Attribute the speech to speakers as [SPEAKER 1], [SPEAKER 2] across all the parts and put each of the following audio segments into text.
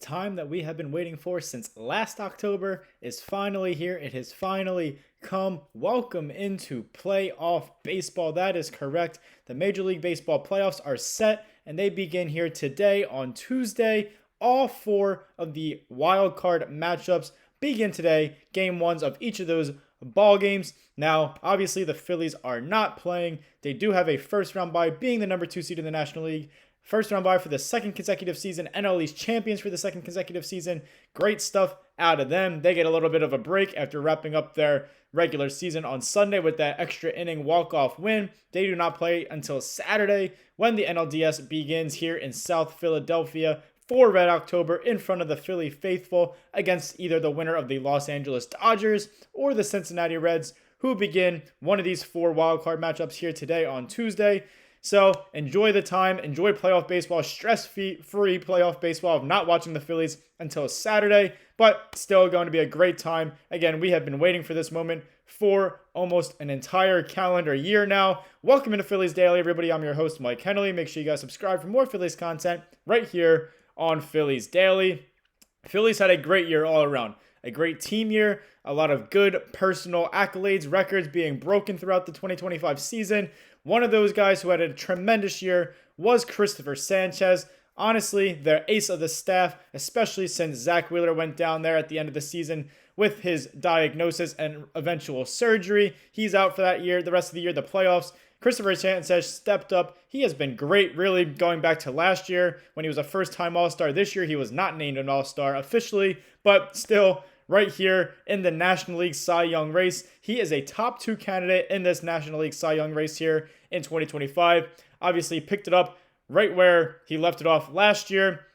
[SPEAKER 1] time that we have been waiting for since last October is finally here. It has finally come. Welcome into playoff baseball. That is correct. The Major League Baseball playoffs are set and they begin here today on Tuesday. All four of the wild card matchups begin today. Game ones of each of those ball games. Now, obviously, the Phillies are not playing. They do have a first round bye, being the number 2 seed in the National League. First round bye for the second consecutive season. NL East champions for the second consecutive season. Great stuff out of them. They get a little bit of a break after wrapping up their regular season on Sunday with that extra inning walk-off win. They do not play until Saturday when the NLDS begins here in South Philadelphia for Red October in front of the Philly faithful against either the winner of the Los Angeles Dodgers or the Cincinnati Reds, who begin one of these four wildcard matchups here today on Tuesday. So enjoy the time, enjoy playoff baseball, stress-free playoff baseball of not watching the Phillies until Saturday, but still going to be a great time. Again, we have been waiting for this moment for almost an entire calendar year now. Welcome into Phillies Daily, everybody. I'm your host, Mike Henley. Make sure you guys subscribe for more Phillies content right here on Phillies Daily. Phillies had a great year all around. A great team year, a lot of good personal accolades, records being broken throughout the 2025 season. One of those guys who had a tremendous year was Christopher Sanchez. Honestly, their ace of the staff, especially since Zach Wheeler went down there at the end of the season with his diagnosis and eventual surgery. He's out for that year, the rest of the year, the playoffs. Christopher Sanchez stepped up. He has been great, really, going back to last year when he was a first-time All-Star. This year, he was not named an All-Star officially, but still right here in the National League Cy Young race. He is a top 2 candidate in this National League Cy Young race here in 2025. Obviously, picked it up right where he left it off last year.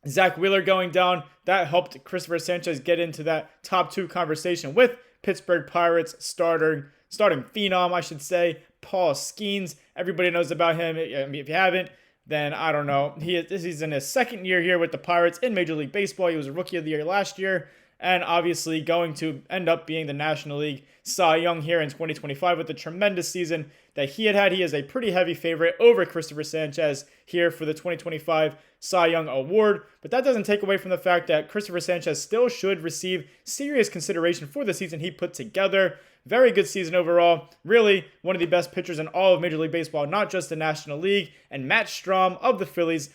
[SPEAKER 1] Zach Wheeler going down, that helped Christopher Sanchez get into that top 2 conversation with Pittsburgh Pirates starting phenom, I should say, Paul Skeens. Everybody knows about him. I mean, if you haven't, then I don't know. He's in his second year here with the Pirates in Major League Baseball. He was a Rookie of the Year last year, and obviously going to end up being the National League Cy Young here in 2025 with the tremendous season that he had. He is a pretty heavy favorite over Christopher Sanchez here for the 2025 Cy Young Award, but that doesn't take away from the fact that Christopher Sanchez still should receive serious consideration for the season he put together. Very good season overall. Really one of the best pitchers in all of Major League Baseball, not just the National League. And Matt Strahm of the Phillies,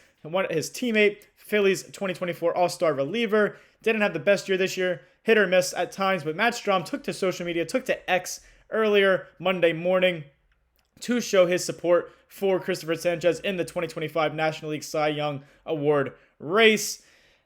[SPEAKER 1] his teammate, Phillies 2024 All-Star reliever, didn't have the best year this year, hit or miss at times, but Matt Strahm took to social media, took to X earlier Monday morning to show his support for Christopher Sanchez in the 2025 National League Cy Young Award race.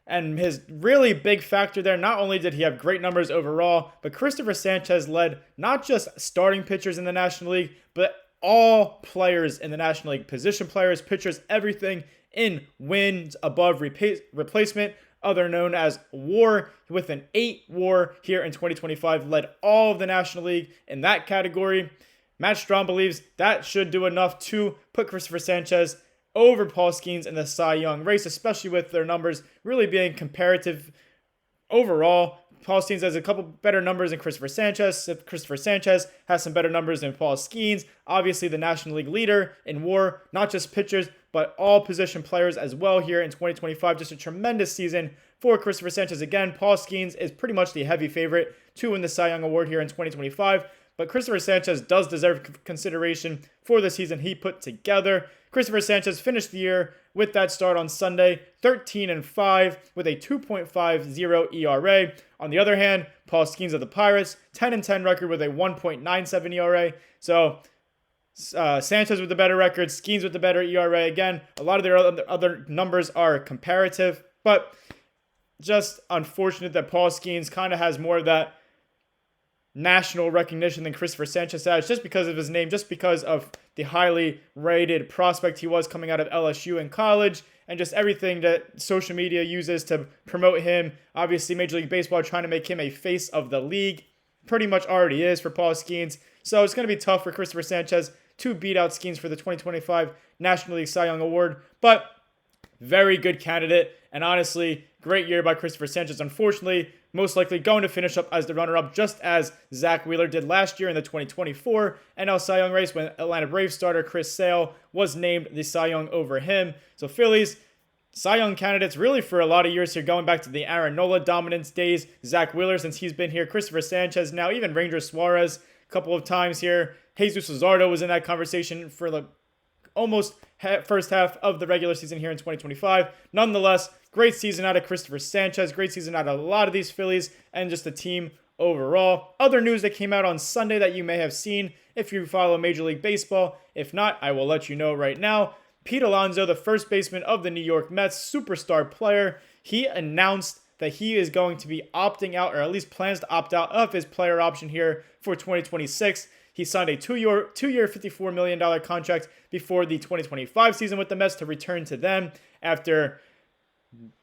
[SPEAKER 1] And his really big factor there, not only did he have great numbers overall, but Christopher Sanchez led not just starting pitchers in the National League, but all players in the National League, position players, pitchers, everything in wins above replacement, other known as WAR, with an 8 WAR here in 2025, led all of the National League in that category. Matt Strahm believes that should do enough to put Christopher Sanchez over Paul Skeens in the Cy Young race, especially with their numbers really being comparative overall. Paul Skeens has a couple better numbers than Christopher Sanchez. Christopher Sanchez has some better numbers than Paul Skeens. Obviously, the National League leader in WAR, not just pitchers, but all position players as well here in 2025. Just a tremendous season for Christopher Sanchez. Again, Paul Skeens is pretty much the heavy favorite to win the Cy Young Award here in 2025. But Christopher Sanchez does deserve consideration for the season he put together. Christopher Sanchez finished the year with that start on Sunday, 13-5 with a 2.50 ERA. On the other hand, Paul Skeens of the Pirates, 10-10 record with a 1.97 ERA. So Sanchez with the better record, Skeens with the better ERA. Again, a lot of their other numbers are comparative, but just unfortunate that Paul Skeens kind of has more of that national recognition than Christopher Sanchez has, just because of his name, just because of the highly rated prospect he was coming out of LSU in college, and just everything that social media uses to promote him. Obviously, Major League Baseball trying to make him a face of the league. Pretty much already is for Paul Skeens. So it's going to be tough for Christopher Sanchez to beat out Skeens for the 2025 National League Cy Young Award. But very good candidate, and honestly, great year by Christopher Sanchez. Unfortunately, most likely going to finish up as the runner-up, just as Zach Wheeler did last year in the 2024 NL Cy Young race when Atlanta Braves starter Chris Sale was named the Cy Young over him. So Phillies Cy Young candidates really for a lot of years here, going back to the Aaron Nola dominance days. Zach Wheeler since he's been here, Christopher Sanchez now, even Ranger Suarez a couple of times here. Jesus Luzardo was in that conversation for the almost first half of the regular season here in 2025. Nonetheless, great season out of Christopher Sanchez, great season out of a lot of these Phillies, and just the team overall. Other news that came out on Sunday that you may have seen if you follow Major League Baseball. If not, I will let you know right now. Pete Alonso, the first baseman of the New York Mets, superstar player, he announced that he is going to be opting out, or at least plans to opt out of his player option here for 2026. He signed a two-year $54 million contract before the 2025 season with the Mets to return to them after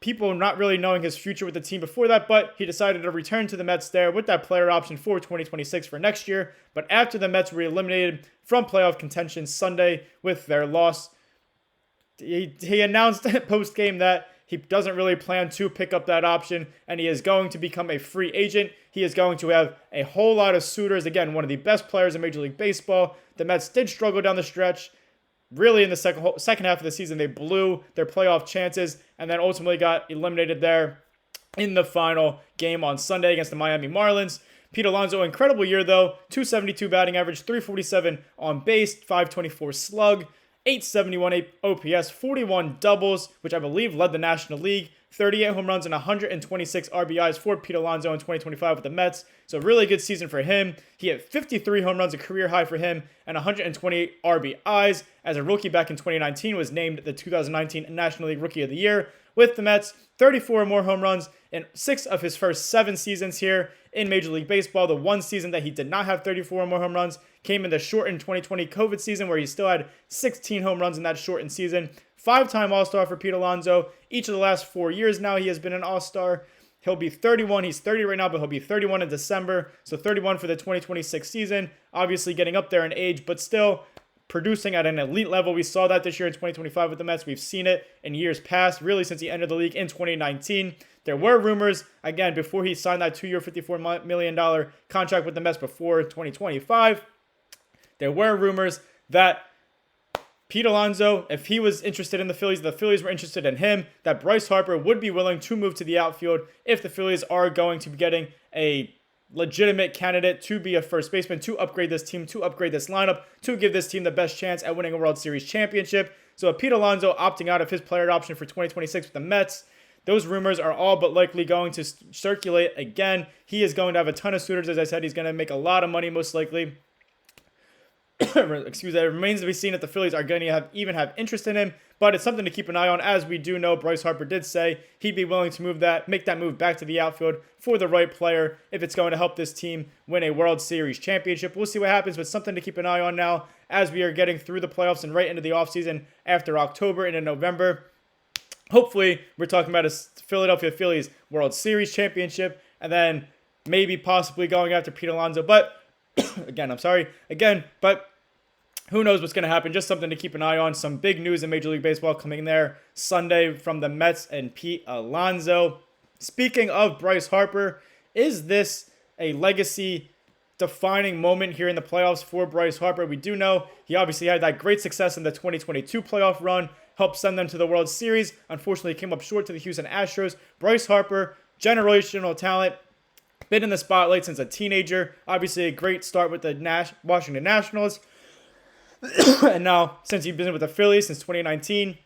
[SPEAKER 1] people not really knowing his future with the team before that, but he decided to return to the Mets there with that player option for 2026 for next year. But after the Mets were eliminated from playoff contention Sunday with their loss, he announced post-game that he doesn't really plan to pick up that option, and he is going to become a free agent. He is going to have a whole lot of suitors. Again, one of the best players in Major League Baseball. The Mets did struggle down the stretch. Really, in the second half of the season, they blew their playoff chances and then ultimately got eliminated there in the final game on Sunday against the Miami Marlins. Pete Alonso, incredible year though. 272 batting average, 347 on base, 524 slug. 871 OPS, 41 doubles, which I believe led the National League, 38 home runs and 126 RBIs for Pete Alonso in 2025 with the Mets. So really good season for him. He had 53 home runs, a career high for him, and 128 RBIs. As a rookie back in 2019, was named the 2019 National League Rookie of the Year with the Mets. 34 more home runs in 6 of his first 7 seasons here in Major League Baseball. The one season that he did not have 34 more home runs came in the shortened 2020 COVID season where he still had 16 home runs in that shortened season. 5-time All-Star for Pete Alonso. Each of the last 4 years now he has been an All-Star. He'll be 31. He's 30 right now, but he'll be 31 in December. So 31 for the 2026 season. Obviously getting up there in age, but still producing at an elite level. We saw that this year in 2025 with the Mets. We've seen it in years past, really since he entered the league in 2019. There were rumors, again, before he signed that 2-year $54 million contract with the Mets before 2025, there were rumors that Pete Alonso, if he was interested in the Phillies were interested in him, that Bryce Harper would be willing to move to the outfield if the Phillies are going to be getting a legitimate candidate to be a first baseman, to upgrade this team, to upgrade this lineup, to give this team the best chance at winning a World Series championship. So Pete Alonso opting out of his player option for 2026 with the Mets, those rumors are all but likely going to circulate again. He is going to have a ton of suitors. As I said, he's going to make a lot of money most likely. Excuse me. It remains to be seen if the Phillies are going to even have interest in him, but it's something to keep an eye on. As we do know, Bryce Harper did say he'd be willing to make that move back to the outfield for the right player if it's going to help this team win a World Series championship. We'll see what happens, but something to keep an eye on now as we are getting through the playoffs and right into the offseason after October and in November. Hopefully, we're talking about a Philadelphia Phillies World Series championship and then maybe possibly going after Pete Alonso. But but who knows what's going to happen. Just something to keep an eye on. Some big news in Major League Baseball coming there Sunday from the Mets and Pete Alonso. Speaking of Bryce Harper, is this a legacy-defining moment here in the playoffs for Bryce Harper? We do know he obviously had that great success in the 2022 playoff run, helped send them to the World Series. Unfortunately, came up short to the Houston Astros. Bryce Harper, generational talent, been in the spotlight since a teenager. Obviously, a great start with the Washington Nationals. And now, since he's been with the Phillies since 2019,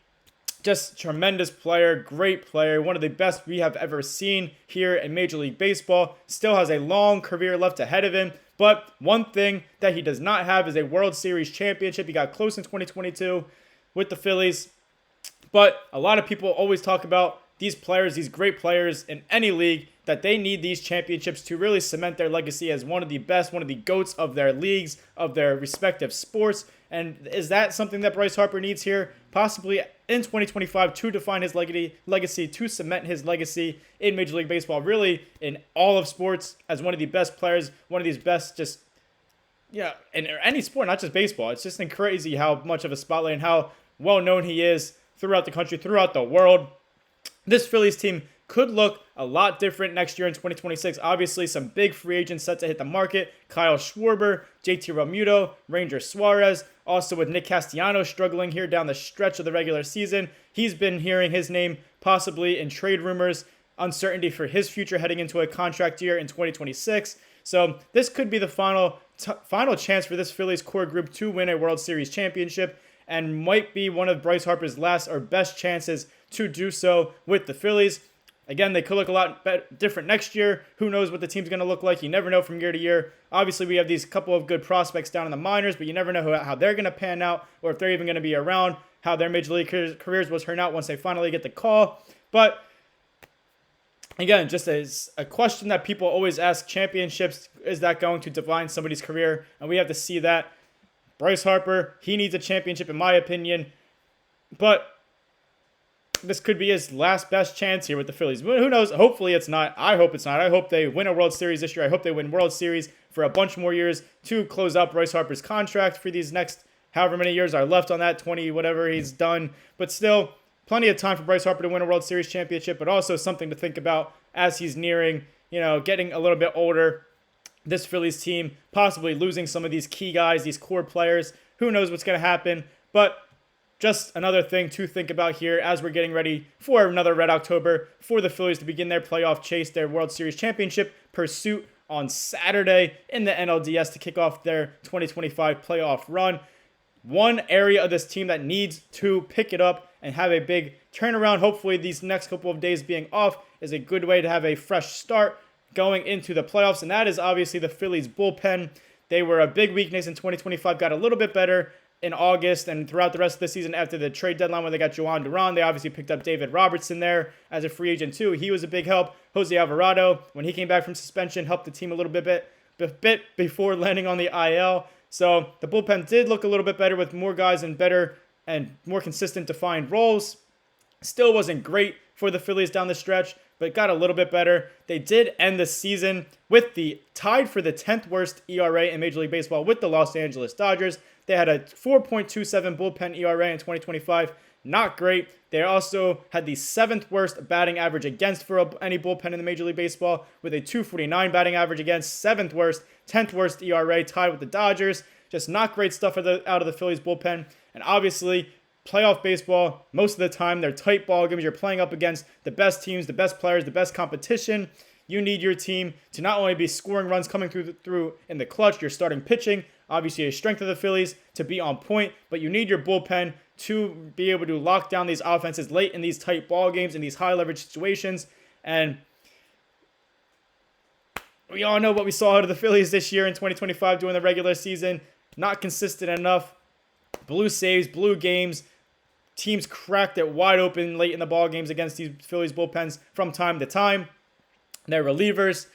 [SPEAKER 1] just tremendous player, great player, one of the best we have ever seen here in Major League Baseball. Still has a long career left ahead of him. But one thing that he does not have is a World Series championship. He got close in 2022 with the Phillies. But a lot of people always talk about these players, these great players in any league, that they need these championships to really cement their legacy as one of the best, one of the GOATs of their leagues, of their respective sports. And is that something that Bryce Harper needs here? Possibly in 2025 to define his legacy, to cement his legacy in Major League Baseball, really in all of sports as one of the best players, one of these best in any sport, not just baseball. It's just crazy how much of a spotlight and how well known he is throughout the country, throughout the world. This Phillies team could look a lot different next year in 2026. Obviously, some big free agents set to hit the market. Kyle Schwarber, JT Realmuto, Ranger Suarez. Also with Nick Castellanos struggling here down the stretch of the regular season. He's been hearing his name possibly in trade rumors. Uncertainty for his future heading into a contract year in 2026. So this could be the final chance for this Phillies core group to win a World Series championship, and might be one of Bryce Harper's last or best chances to do so with the Phillies. Again, they could look a lot different next year. Who knows what the team's going to look like? You never know from year to year. Obviously, we have these couple of good prospects down in the minors, but you never know how they're going to pan out, or if they're even going to be around, how their major league careers will turn out once they finally get the call. But again, just as a question that people always ask, championships, is that going to define somebody's career? And we have to see that. Bryce Harper, he needs a championship in my opinion. But this could be his last best chance here with the Phillies. Who knows? Hopefully it's not. I hope it's not. I hope they win a World Series this year. I hope they win World Series for a bunch more years to close out Bryce Harper's contract for these next however many years are left on that, 20, whatever he's done. But still, plenty of time for Bryce Harper to win a World Series championship, but also something to think about as he's nearing, getting a little bit older. This Phillies team possibly losing some of these key guys, these core players. Who knows what's going to happen? But just another thing to think about here as we're getting ready for another Red October for the Phillies to begin their playoff chase, their World Series championship pursuit on Saturday in the NLDS to kick off their 2025 playoff run. One area of this team that needs to pick it up and have a big turnaround, hopefully these next couple of days being off, is a good way to have a fresh start going into the playoffs, and that is obviously the Phillies bullpen. They were a big weakness in 2025, got a little bit better in August and throughout the rest of the season after the trade deadline when they got Joan Duran. They obviously picked up David Robertson there as a free agent too. He was a big help. Jose Alvarado, when he came back from suspension, helped the team a little bit before landing on the IL. So the bullpen did look a little bit better with more guys in better and more consistent defined roles. Still wasn't great for the Phillies down the stretch, but got a little bit better. They did end the season with the tied for the 10th worst ERA in Major League Baseball with the Los Angeles Dodgers. They had a 4.27 bullpen ERA in 2025. Not great. They also had the 7th worst batting average against for any bullpen in the Major League Baseball with a 249 batting average against, 7th worst, 10th worst ERA, tied with the Dodgers. Just not great stuff out of the Phillies bullpen. And obviously, playoff baseball, most of the time, they're tight ball games. You're playing up against the best teams, the best players, the best competition. You need your team to not only be scoring runs coming through in the clutch, your starting pitching, obviously a strength of the Phillies, to be on point, but you need your bullpen to be able to lock down these offenses late in these tight ball games, in these high leverage situations. And we all know what we saw out of the Phillies this year in 2025 during the regular season. Not consistent enough. Blue saves, blue games. Teams cracked it wide open late in the ball games against these Phillies bullpens from time to time. Their relievers,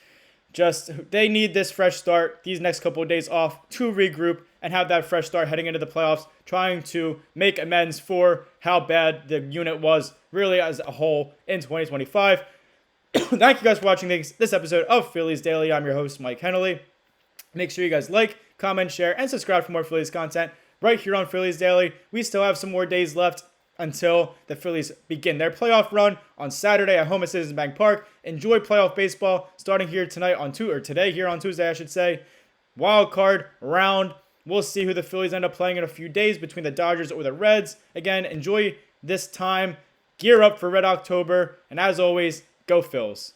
[SPEAKER 1] they need this fresh start, these next couple of days off to regroup and have that fresh start heading into the playoffs, trying to make amends for how bad the unit was really as a whole in 2025. Thank you guys for watching this episode of Phillies Daily. I'm your host, Mike Hennelly. Make sure you guys like, comment, share, and subscribe for more Phillies content right here on Phillies Daily. We still have some more days left until the Phillies begin their playoff run on Saturday at home at Citizens Bank Park. Enjoy playoff baseball starting here today here on Tuesday, I should say. Wild card round. We'll see who the Phillies end up playing in a few days between the Dodgers or the Reds. Again, enjoy this time. Gear up for Red October. And as always, go Phils.